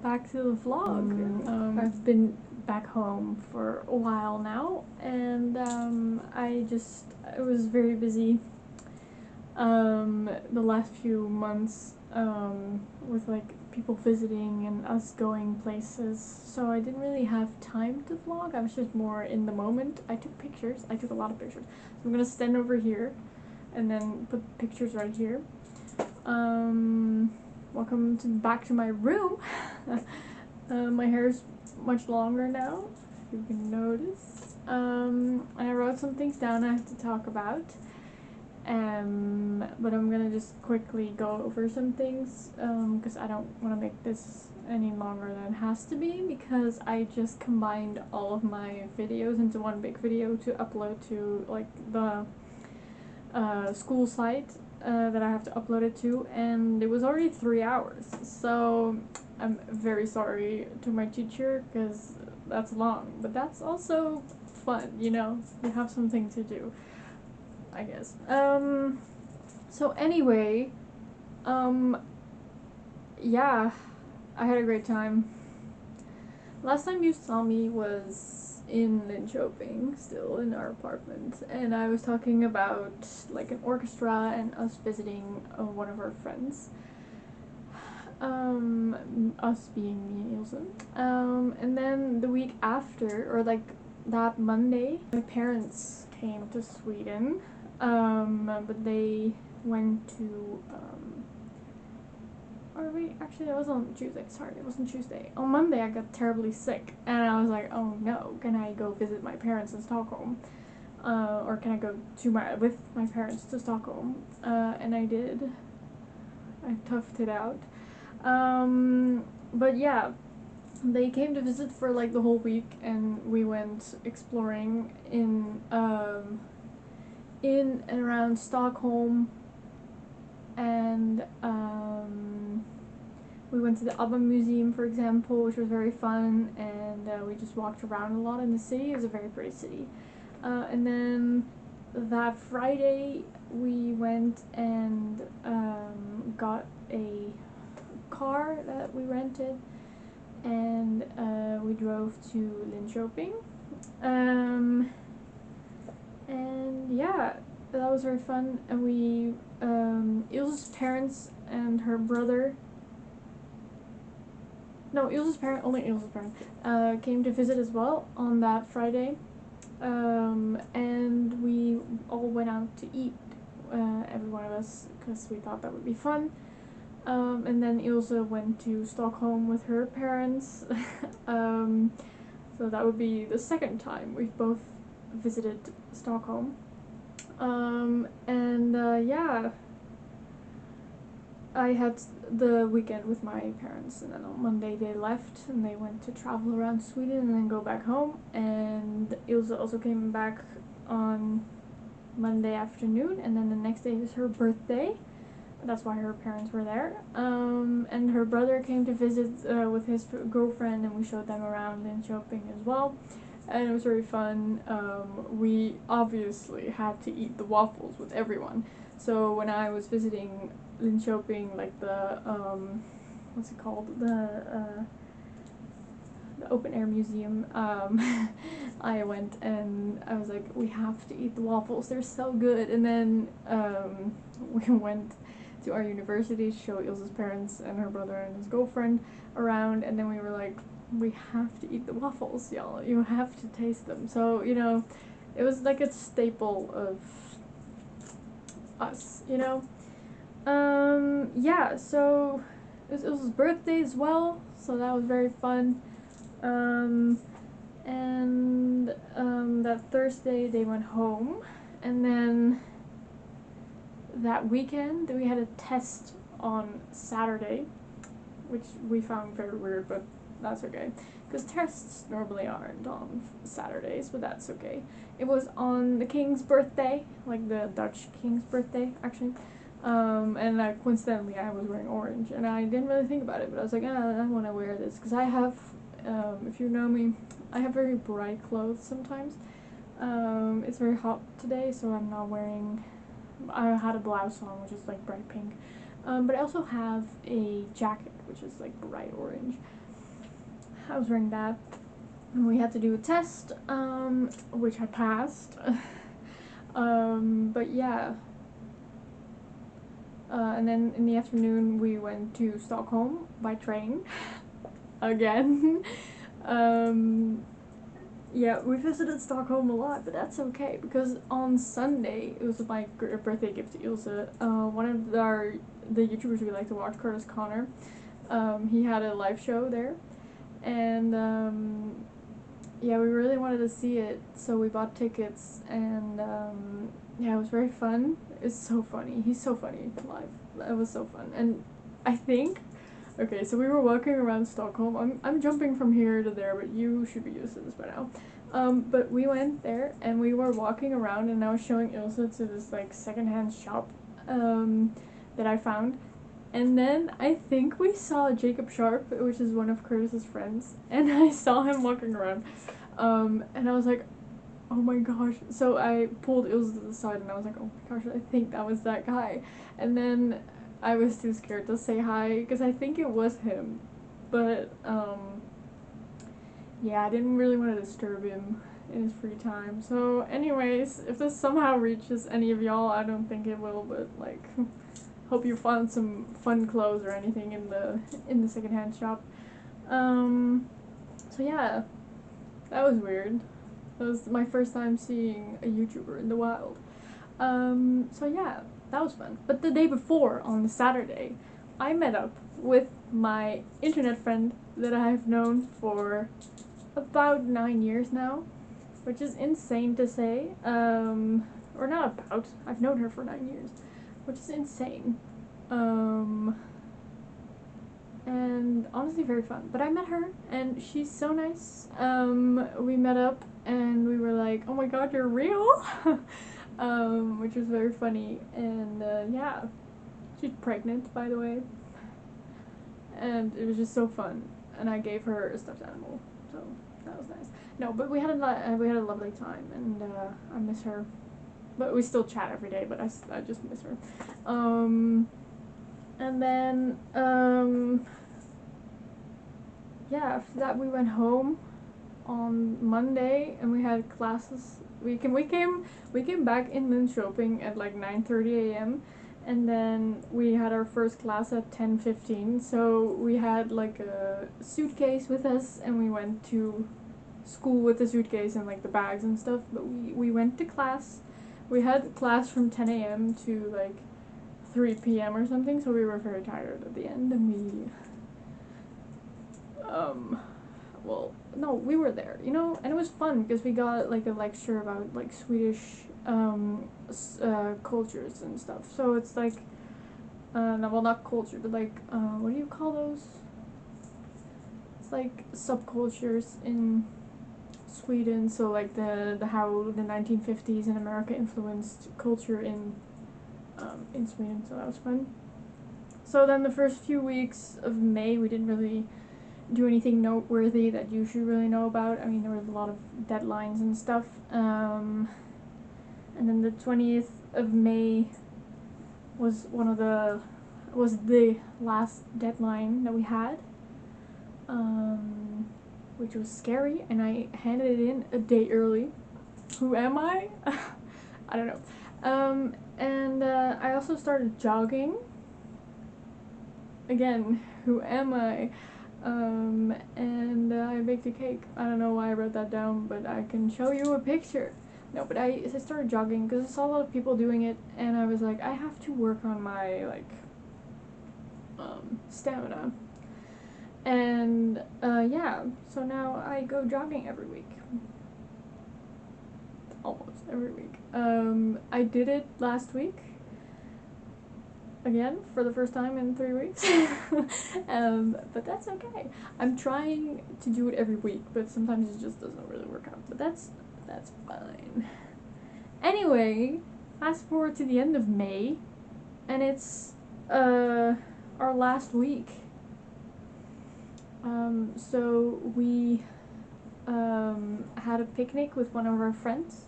back to the vlog. I've been back home for a while now, and I was very busy the last few months with like people visiting and us going places, so I didn't really have time to vlog. I was just more in the moment. I took pictures. I took a lot of pictures. So I'm gonna stand over here and then put pictures right here. Welcome back to my room. My hair's much longer now, if you can notice. And I wrote some things down I have to talk about. But I'm gonna just quickly go over some things, because I don't want to make this any longer than it has to be, because I just combined all of my videos into one big video to upload to like the school site that I have to upload it to, and it was already 3 hours, so I'm very sorry to my teacher because that's long, but that's also fun, you know, you have something to do, I guess. So anyway, yeah, I had a great time. Last time you saw me was in Linköping, still in our apartment, and I was talking about like an orchestra and us visiting one of our friends. Us being me and Ilse. And then the week after, or like that Monday, my parents came to Sweden, but they went to, or wait, actually that was on Tuesday, sorry, it wasn't Tuesday. On Monday I got terribly sick, and I was like, oh no, can I go visit my parents in Stockholm? Or can I go with my parents to Stockholm? And I did. I toughed it out. But yeah, they came to visit for like the whole week, and we went exploring in and around Stockholm, and we went to the ABBA museum, for example, which was very fun, and we just walked around a lot in the city. It was a very pretty city. And then that Friday we went and got a car that we rented, and we drove to Linköping. And yeah, that was very fun. And we, Ilse's parents and her brother, no, Ilse's parent, only Ilse's parent, came to visit as well on that Friday. And we all went out to eat, every one of us, because we thought that would be fun. And then Ilse went to Stockholm with her parents. So that would be the second time we've both visited Stockholm. Yeah, I had the weekend with my parents, and then on Monday they left and they went to travel around Sweden and then go back home. And Ilse also came back on Monday afternoon, and then the next day is her birthday. That's why her parents were there. And her brother came to visit with his girlfriend, and we showed them around Linköping as well. And it was very fun. We obviously had to eat the waffles with everyone. So when I was visiting Linköping, like the, what's it called? The open air museum, I went and I was like, we have to eat the waffles, they're so good. And then we went to our university to show Ilse's parents and her brother and his girlfriend around, and then we were like, we have to eat the waffles, y'all, you have to taste them. So, you know, it was like a staple of us, you know. Yeah, so it was Ilse's birthday as well, so that was very fun. That Thursday they went home, and then that weekend we had a test on Saturday, which we found very weird, but that's okay, because tests normally aren't on Saturdays, but that's okay. It was on the king's birthday, like the Dutch king's birthday, actually. And coincidentally I was wearing orange, and I didn't really think about it, but I was like, I want to wear this, because I have, if you know me, I have very bright clothes sometimes. It's very hot today, so I'm not wearing, I had a blouse on, which is like bright pink, but I also have a jacket, which is like bright orange. I was wearing that. And we had to do a test, which I passed. But yeah. And then in the afternoon we went to Stockholm by train. Again. Yeah, we visited Stockholm a lot, but that's okay because on Sunday it was my birthday gift to Ilse. One of the YouTubers we like to watch, Curtis Connor, he had a live show there, and yeah, we really wanted to see it, so we bought tickets, and yeah, it was very fun. It's so funny. He's so funny live. It was so fun, and I think. Okay, so we were walking around Stockholm. I'm jumping from here to there, but you should be used to this by now. But we went there and we were walking around, and I was showing Ilse to this like secondhand shop that I found. And then I think we saw Jacob Sharp, which is one of Curtis's friends, and I saw him walking around. And I was like, oh my gosh. So I pulled Ilse to the side and I was like, oh my gosh, I think that was that guy. And then I was too scared to say hi because I think it was him, but yeah, I didn't really want to disturb him in his free time. So anyways, if this somehow reaches any of y'all, I don't think it will, but like hope you found some fun clothes or anything in the secondhand shop. So yeah, that was weird. That was my first time seeing a YouTuber in the wild. So yeah, that was fun. But the day before, on the Saturday, I met up with my internet friend that I've known for about 9 years now, which is insane to say. Or not about, I've known her for 9 years, which is insane. And honestly very fun. But I met her, and she's so nice. We met up, and we were like, oh my god, you're real? Which was very funny, and yeah, she's pregnant, by the way, and it was just so fun, and I gave her a stuffed animal, so that was nice. No, but we had a lovely time, and I miss her, but we still chat every day, but I just miss her. And then yeah, after that we went home on Monday, and we had classes. We came back in Linköping at like 9:30 a.m. and then we had our first class at 10:15. So we had like a suitcase with us, and we went to school with the suitcase and like the bags and stuff. But we went to class. We had class from 10 a.m. to like 3 p.m. or something. So we were very tired at the end, and we well, no, we were there, you know, and it was fun because we got like a lecture about like Swedish cultures and stuff. So it's like, no, well, not culture, but like, what do you call those? It's like subcultures in Sweden. So like the how the 1950s in America influenced culture in Sweden. So that was fun. So then the first few weeks of May, we didn't really do anything noteworthy that you should really know about. I mean, there was a lot of deadlines and stuff. And then the 20th of May was the last deadline that we had, which was scary, and I handed it in a day early. Who am I? I don't know. And I also started jogging. Again, who am I? And I baked a cake. I don't know why I wrote that down, but I can show you a picture. No, but I started jogging because I saw a lot of people doing it, and I was like, I have to work on my like stamina. And yeah, so now I go jogging every week. Almost every week. I did it last week. Again, for the first time in 3 weeks. But that's okay. I'm trying to do it every week, but sometimes it just doesn't really work out. But that's fine. Anyway, fast forward to the end of May, and it's our last week. So we had a picnic with one of our friends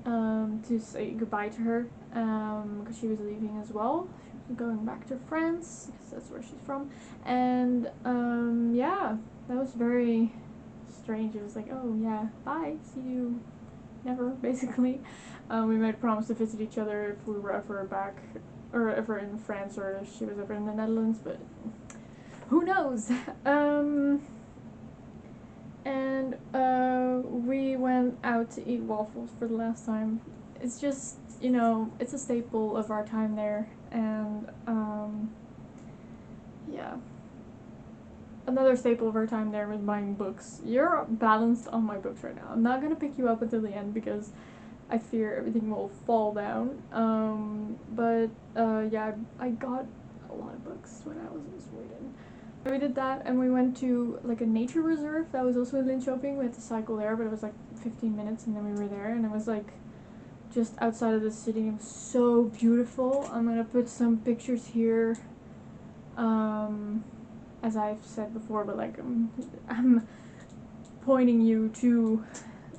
to say goodbye to her because she was leaving as well. Going back to France because that's where she's from, and yeah, that was very strange. It was like, oh yeah, bye, see you never, basically. We made a promise to visit each other if we were ever back, or ever in France, or if she was ever in the Netherlands, but who knows? And we went out to eat waffles for the last time. It's just, you know, it's a staple of our time there, and yeah. Another staple of our time there was buying books. You're balanced on my books right now. I'm not gonna pick you up until the end because I fear everything will fall down. Yeah, I got a lot of books when I was in Sweden. We did that, and we went to like a nature reserve that was also in Linköping. We had to cycle there, but it was like 15 minutes, and then we were there, and it was like just outside of the city. It was so beautiful. I'm gonna put some pictures here. As I've said before, but like I'm pointing you to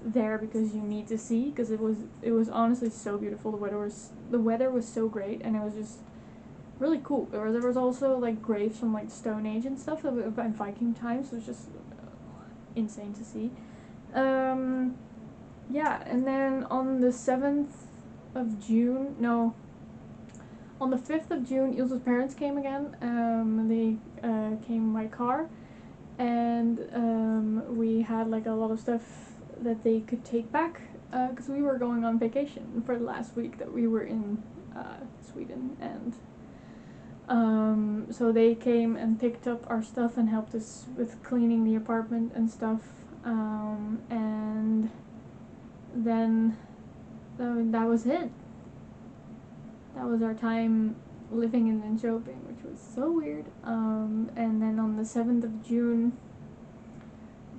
there because you need to see, because it was honestly so beautiful. The weather was so great, and it was just really cool. There was also like graves from like Stone Age and stuff and Viking times. So it was just insane to see. Yeah, and then on the 7th of June, no, on the 5th of June, Ilse's parents came again. They came by car, and we had like a lot of stuff that they could take back, because we were going on vacation for the last week that we were in Sweden, and so they came and picked up our stuff and helped us with cleaning the apartment and stuff, and then that was it. That was our time living in Linköping, which was so weird. And then on the 7th of June,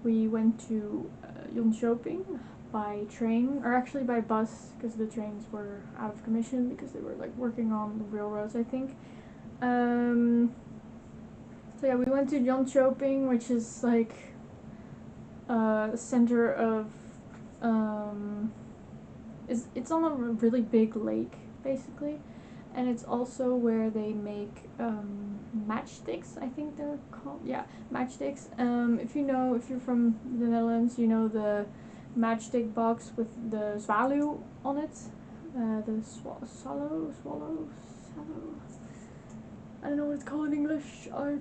we went to Linköping by train, or actually by bus, because the trains were out of commission because they were like working on the railroads, I think. So yeah, we went to Linköping, which is like center of it's on a really big lake, basically, and it's also where they make matchsticks, I think they're called. Yeah, matchsticks. If you're from the Netherlands, you know the matchstick box with the zwaluw on it. The swallow. I don't know what it's called in English. I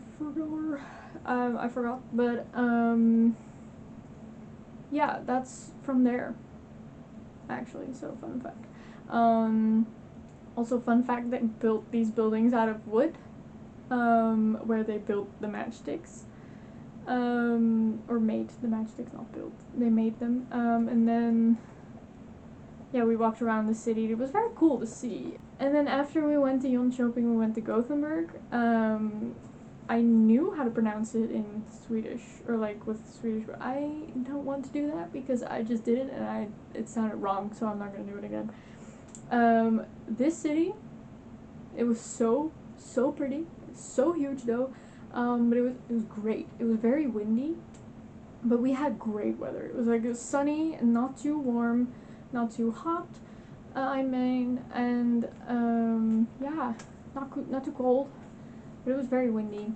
forgot. But yeah, that's from there. Actually, so fun fact. Also fun fact, they built these buildings out of wood, where they built the matchsticks, or made the matchsticks, not built. They made them, and then yeah, we walked around the city. It was very cool to see. And then after we went to Jönköping, we went to Gothenburg. I knew how to pronounce it in Swedish, or like with Swedish, but I don't want to do that because I just did it and it sounded wrong, so I'm not gonna do it again. This city, it was so pretty, so huge though, but it was great. It was very windy, but we had great weather. It was sunny and not too warm, not too hot. And yeah, not too cold, but it was very windy.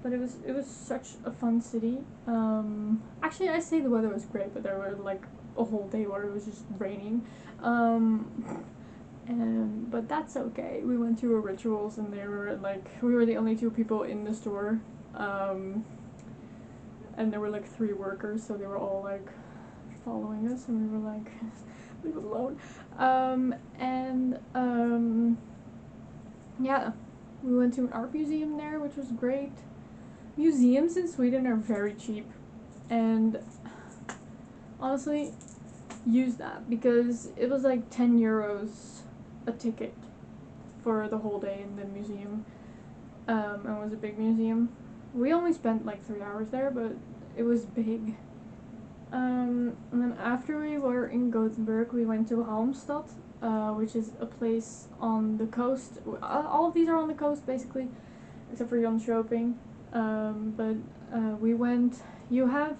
But it was such a fun city. Actually, I say the weather was great, but there were like a whole day where it was just raining. But that's okay. We went to our rituals, and we were the only two people in the store. And there were like 3 workers, so they were all like following us, and we were like, leave us alone. Yeah, we went to an art museum there, which was great. Museums in Sweden are very cheap, and honestly, use that, because it was like 10 euros a ticket for the whole day in the museum. And it was a big museum. We only spent like 3 hours there, but it was big. And then after we were in Gothenburg, we went to Halmstad, which is a place on the coast. All of these are on the coast, basically, except for Jönköping. We went. You have.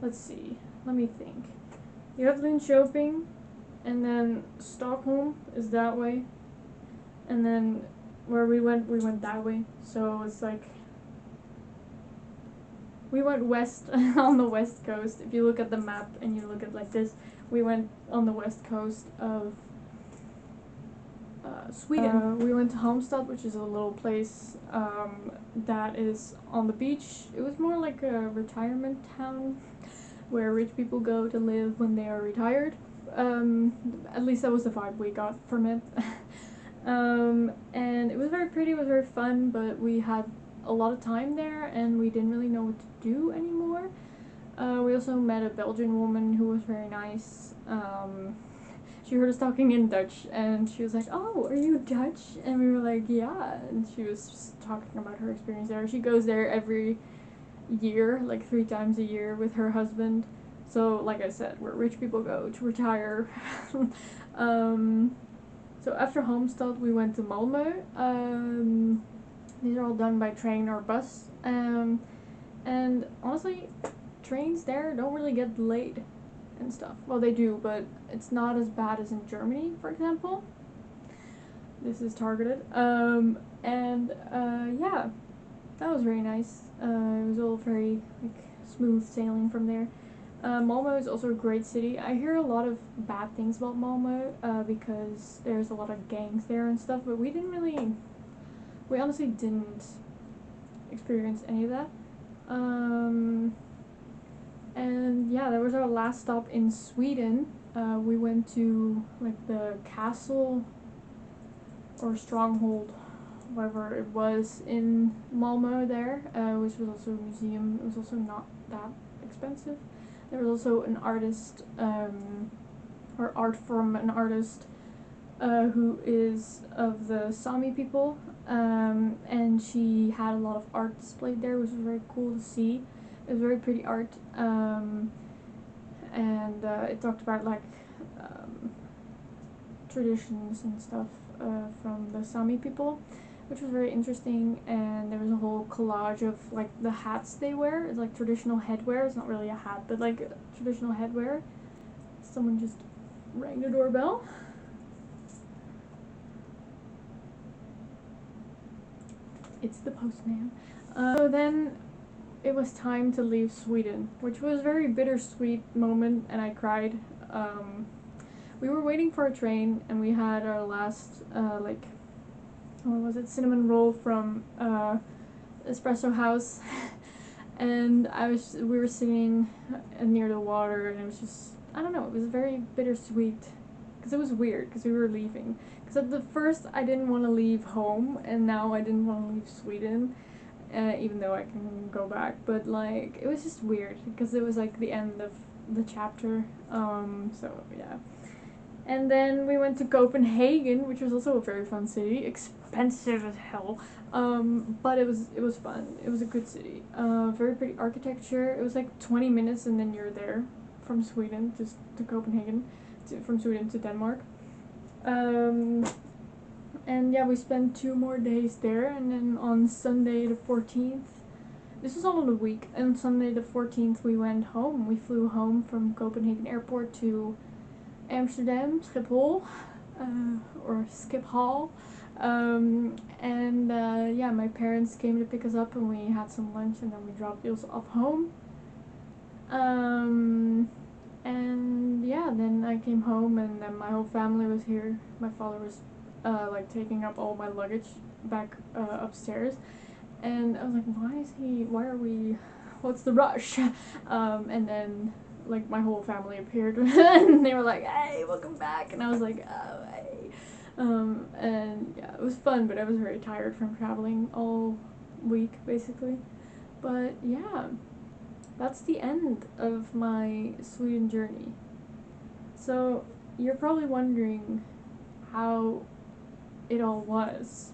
Let's see. Let me think. You have Linköping, and then Stockholm is that way, and then where we went that way. So it's like we went west on the west coast. If you look at the map and you look at like this, we went on the west coast of Sweden. We went to Halmstad, which is a little place that is on the beach. It was more like a retirement town where rich people go to live when they are retired. At least that was the vibe we got from it. And it was very pretty, it was very fun, but we had a lot of time there and we didn't really know what to do anymore. We also met a Belgian woman who was very nice. She heard us talking in Dutch and she was like, "Oh, are you Dutch?" And we were like, "Yeah." And she was just talking about her experience there. She goes there every year, like 3 times a year with her husband. So like I said, where rich people go to retire. So after Halmstad we went to Malmö. These are all done by train or bus. And honestly, trains there don't really get delayed and stuff. Well, they do, but it's not as bad as in Germany, for example. This is targeted. Yeah, that was very nice. It was all very like smooth sailing from there. Malmö is also a great city. I hear a lot of bad things about Malmö because there's a lot of gangs there and stuff, but we honestly didn't experience any of that. And yeah, that was our last stop in Sweden. We went to like the castle or stronghold, whatever it was, in Malmö there, which was also a museum. It was also not that expensive. There was also an artist, or art from an artist who is of the Sami people, and she had a lot of art displayed there, which was very cool to see. It was very pretty art, and it talked about like traditions and stuff from the Sami people, which was very interesting. And there was a whole collage of like the hats they wear. It's like traditional headwear. It's not really a hat, but like traditional headwear. Someone just rang the doorbell. It's the postman. So then it was time to leave Sweden, which was a very bittersweet moment, and I cried. We were waiting for a train, and we had our last like, what was it, cinnamon roll from Espresso House, and we were sitting near the water, and it was just, I don't know, it was very bittersweet, because it was weird, because we were leaving. Because at the first I didn't want to leave home, and now I didn't want to leave Sweden, even though I can go back, but like, it was just weird, because it was like the end of the chapter, so yeah. And then we went to Copenhagen, which was also a very fun city, expensive as hell, but it was fun. It was a good city, very pretty architecture. It was like 20 minutes and then you're there from Sweden to Copenhagen, from Sweden to Denmark. And yeah, we spent 2 more days there, and then on Sunday the 14th, this was all in a week, and Sunday the 14th we went home. We flew home from Copenhagen airport to Amsterdam, Schiphol, or Schiphol, and yeah, my parents came to pick us up, and we had some lunch, and then we dropped Ilse off home. And yeah, then I came home, and then my whole family was here. My father was like taking up all my luggage back upstairs, and I was like, what's the rush? And then like my whole family appeared and they were like, "Hey, welcome back," and I was like, "Oh, hey." And yeah, it was fun, but I was very tired from traveling all week basically. But yeah, that's the end of my Sweden journey. So you're probably wondering how it all was,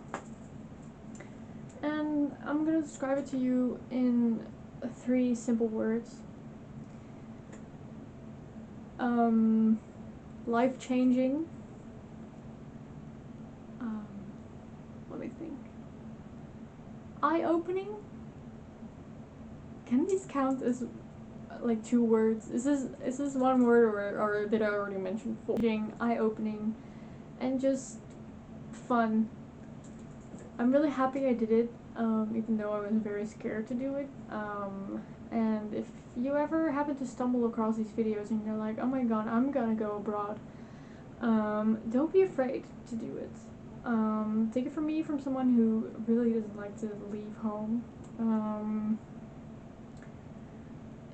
and I'm gonna describe it to you in 3 simple words. Life-changing. Let me think. Eye-opening. Can these count as like 2 words? Is this 1 word, or did I already mention 4? Eye-opening, and just fun. I'm really happy I did it. even though I was very scared to do it. And if you ever happen to stumble across these videos and you're like, oh my god, I'm gonna go abroad, don't be afraid to do it. Take it from me, from someone who really doesn't like to leave home.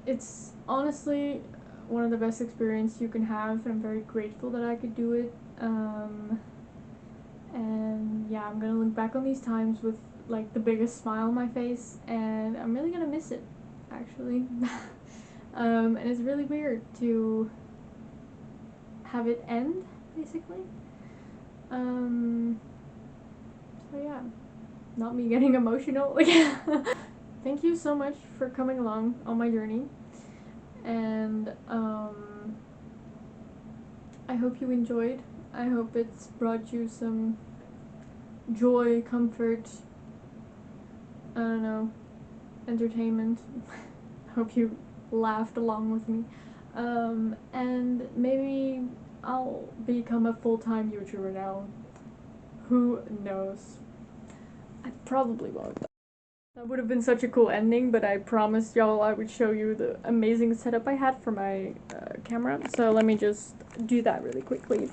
It's honestly one of the best experiences you can have, and I'm very grateful that I could do it. And yeah, I'm gonna look back on these times with like the biggest smile on my face, and I'm really gonna miss it, actually. And it's really weird to have it end, basically. So yeah, not me getting emotional. Thank you so much for coming along on my journey, and I hope you enjoyed. I hope it's brought you some joy, comfort, I don't know, entertainment. Hope you laughed along with me. And maybe I'll become a full-time YouTuber now. Who knows? I probably won't. That would have been such a cool ending, but I promised y'all I would show you the amazing setup I had for my camera. So let me just do that really quickly.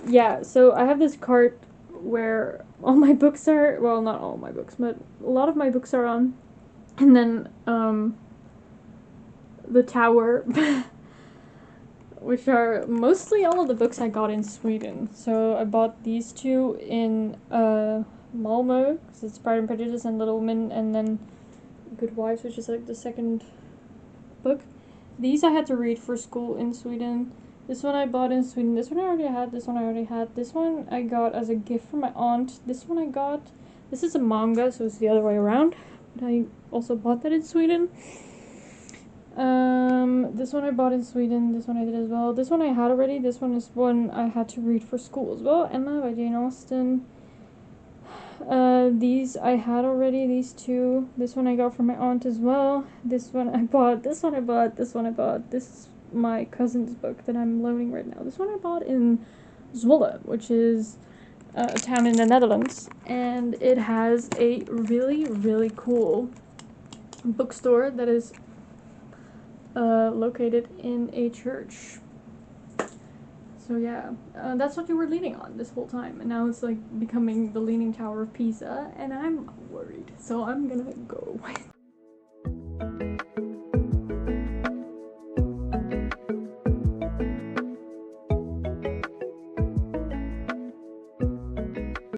Yeah, so I have this cart where all my books are, well, not all my books, but a lot of my books are on. And then, the tower, which are mostly all of the books I got in Sweden. So I bought these two in, Malmö, because it's Pride and Prejudice and Little Women, and then Good Wives, which is like the second book. These I had to read for school in Sweden. This one I bought in Sweden. This one I already had. This one I already had. This one I got as a gift from my aunt. This one I got. This is a manga, so it's the other way around. But I also bought that in Sweden. This one I bought in Sweden. This one I did as well. This one I had already. This one is one I had to read for school as well. Emma by Jane Austen. These I had already, these two. This one I got from my aunt as well. This one I bought. This one I bought. This one I bought. This is my cousin's book that I'm loaning right now. This one I bought in Zwolle, which is a town in the Netherlands. And it has a really, really cool bookstore that is located in a church. So yeah, that's what you were leaning on this whole time, and now it's like becoming the Leaning Tower of Pisa, and I'm worried, so I'm gonna go.